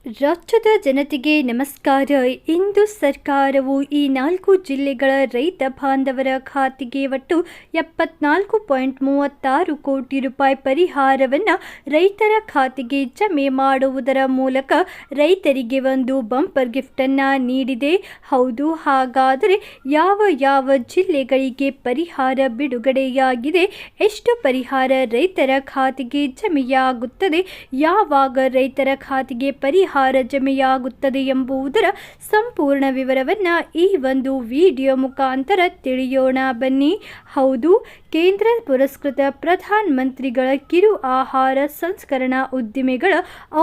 ರಾಜ್ಯದ ಜನತೆಗೆ ನಮಸ್ಕಾರ. ಇಂದು ಸರ್ಕಾರವು ಈ 4 ಜಿಲ್ಲೆಗಳ ರೈತ ಬಾಂಧವರ ಖಾತೆಗೆ ಒಟ್ಟು 74.36 ಕೋಟಿ ರೂಪಾಯಿ ಪರಿಹಾರವನ್ನು ರೈತರ ಖಾತೆಗೆ ಜಮೆ ಮಾಡುವುದರ ಮೂಲಕ ರೈತರಿಗೆ ಒಂದು ಬಂಪರ್ ಗಿಫ್ಟನ್ನು ನೀಡಿದೆ. ಹೌದು, ಹಾಗಾದರೆ ಯಾವ ಜಿಲ್ಲೆಗಳಿಗೆ ಪರಿಹಾರ ಬಿಡುಗಡೆಯಾಗಿದೆ, ಎಷ್ಟು ಪರಿಹಾರ ರೈತರ ಖಾತೆಗೆ ಜಮೆಯಾಗುತ್ತದೆ, ಯಾವಾಗ ರೈತರ ಖಾತೆಗೆ ಪರಿಹಾರ ಜಮೆಯಾಗುತ್ತದೆ ಎಂಬುದರ ಸಂಪೂರ್ಣ ವಿವರವನ್ನು ಈ ಒಂದು ವಿಡಿಯೋ ಮುಖಾಂತರ ತಿಳಿಯೋಣ ಬನ್ನಿ. ಹೌದು, ಕೇಂದ್ರ ಪುರಸ್ಕೃತ ಪ್ರಧಾನ ಮಂತ್ರಿಗಳ ಕಿರು ಆಹಾರ ಸಂಸ್ಕರಣಾ ಉದ್ದಿಮೆಗಳ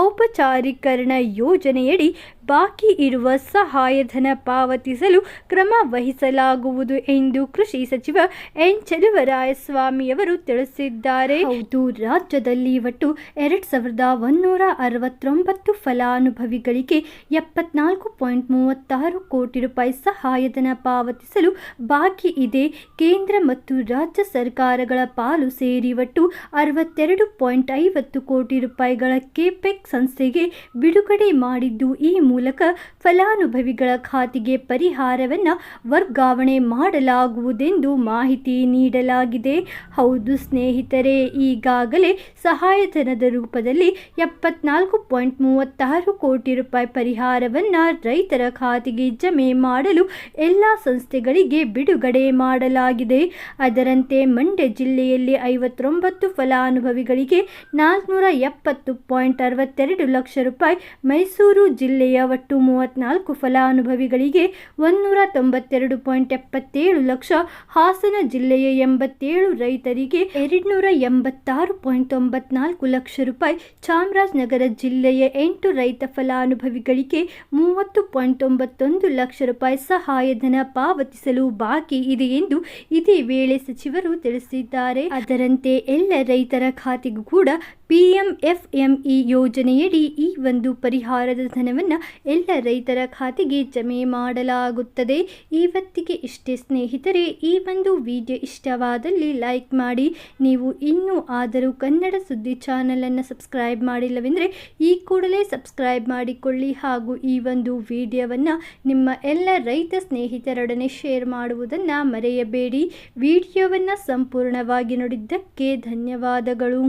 ಔಪಚಾರೀಕರಣ ಯೋಜನೆಯಡಿ ಬಾಕಿ ಇರುವ ಸಹಾಯಧನ ಪಾವತಿಸಲು ಕ್ರಮ ವಹಿಸಲಾಗುವುದು ಎಂದು ಕೃಷಿ ಸಚಿವ ಎನ್ ಚೆಲುವರಾಯಸ್ವಾಮಿಯವರು ತಿಳಿಸಿದ್ದಾರೆ. ಹೌದು, ರಾಜ್ಯದಲ್ಲಿ ಒಟ್ಟು 2169 ಫಲಾನುಭವಿಗಳಿಗೆ 74.36 ಕೋಟಿ ರೂಪಾಯಿ ಸಹಾಯಧನ ಪಾವತಿಸಲು ಬಾಕಿ ಇದೆ. ಕೇಂದ್ರ ಮತ್ತು ರಾಜ್ಯ ಸರ್ಕಾರಗಳ ಪಾಲು ಸೇರಿ ಒಟ್ಟು 62.50 ಕೋಟಿ ರೂಪಾಯಿಗಳ ಕೆಪೆಕ್ ಸಂಸ್ಥೆಗೆ ಬಿಡುಗಡೆ ಮಾಡಿದ್ದು, ಈ ಮೂಲಕ ಫಲಾನುಭವಿಗಳ ಖಾತೆಗೆ ಪರಿಹಾರವನ್ನು ವರ್ಗಾವಣೆ ಮಾಡಲಾಗುವುದೆಂದು ಮಾಹಿತಿ ನೀಡಲಾಗಿದೆ. ಹೌದು ಸ್ನೇಹಿತರೆ, ಈಗಾಗಲೇ ಸಹಾಯಧನದ ರೂಪದಲ್ಲಿ 74.36 ಕೋಟಿ ರೂಪಾಯಿ ಪರಿಹಾರವನ್ನು ರೈತರ ಖಾತೆಗೆ ಜಮೆ ಮಾಡಲು ಎಲ್ಲ ಸಂಸ್ಥೆಗಳಿಗೆ ಬಿಡುಗಡೆ ಮಾಡಲಾಗಿದೆ. ಅದರಂತೆ ಮಂಡ್ಯ ಜಿಲ್ಲೆಯಲ್ಲಿ 59 ಫಲಾನುಭವಿಗಳಿಗೆ 470.62 ಲಕ್ಷ ರೂಪಾಯಿ, ಮೈಸೂರು ಜಿಲ್ಲೆಯ ಒಟ್ಟು 34 ಫಲಾನುಭವಿಗಳಿಗೆ 192.77 ಲಕ್ಷ, ಹಾಸನ ಜಿಲ್ಲೆಯ 87 ರೈತರಿಗೆ 286.94 ಲಕ್ಷ ರೂಪಾಯಿ, ಚಾಮರಾಜನಗರ ಜಿಲ್ಲೆಯ 8 ರೈತ ಫಲಾನುಭವಿಗಳಿಗೆ 30.91 ಲಕ್ಷ ರೂಪಾಯಿ ಸಹಾಯಧನ ಪಾವತಿಸಲು ಬಾಕಿ ಇದೆ ಎಂದು ಇದೇ ವೇಳೆ ಸಚಿವರು ತಿಳಿಸಿದ್ದಾರೆ. ಅದರಂತೆ ಎಲ್ಲ ರೈತರ ಖಾತೆಗೂ ಕೂಡ PMFME ಯೋಜನೆಯಡಿ ಈ ಒಂದು ಪರಿಹಾರದ ಧನವನ್ನು ಎಲ್ಲ ರೈತರ ಖಾತೆಗೆ ಜಮೆ ಮಾಡಲಾಗುತ್ತದೆ. ಇವತ್ತಿಗೆ ಇಷ್ಟೇ ಸ್ನೇಹಿತರೆ. ಈ ಒಂದು ವಿಡಿಯೋ ಇಷ್ಟವಾದಲ್ಲಿ ಲೈಕ್ ಮಾಡಿ. ನೀವು ಇನ್ನೂ ಆದರೂ ಕನ್ನಡ ಸುದ್ದಿ ಚಾನಲನ್ನು ಸಬ್ಸ್ಕ್ರೈಬ್ ಮಾಡಿಲ್ಲವೆಂದರೆ ಈ ಕೂಡಲೇ ಸಬ್ಸ್ಕ್ರೈಬ್ ಮಾಡಿಕೊಳ್ಳಿ ಹಾಗೂ ಈ ಒಂದು ವಿಡಿಯೋವನ್ನು ನಿಮ್ಮ ಎಲ್ಲ ರೈತ ಸ್ನೇಹಿತರೊಡನೆ ಶೇರ್ ಮಾಡುವುದನ್ನು ಮರೆಯಬೇಡಿ. ವಿಡಿಯೋವನ್ನು ಸಂಪೂರ್ಣವಾಗಿ ನೋಡಿದ್ದಕ್ಕೆ ಧನ್ಯವಾದಗಳು.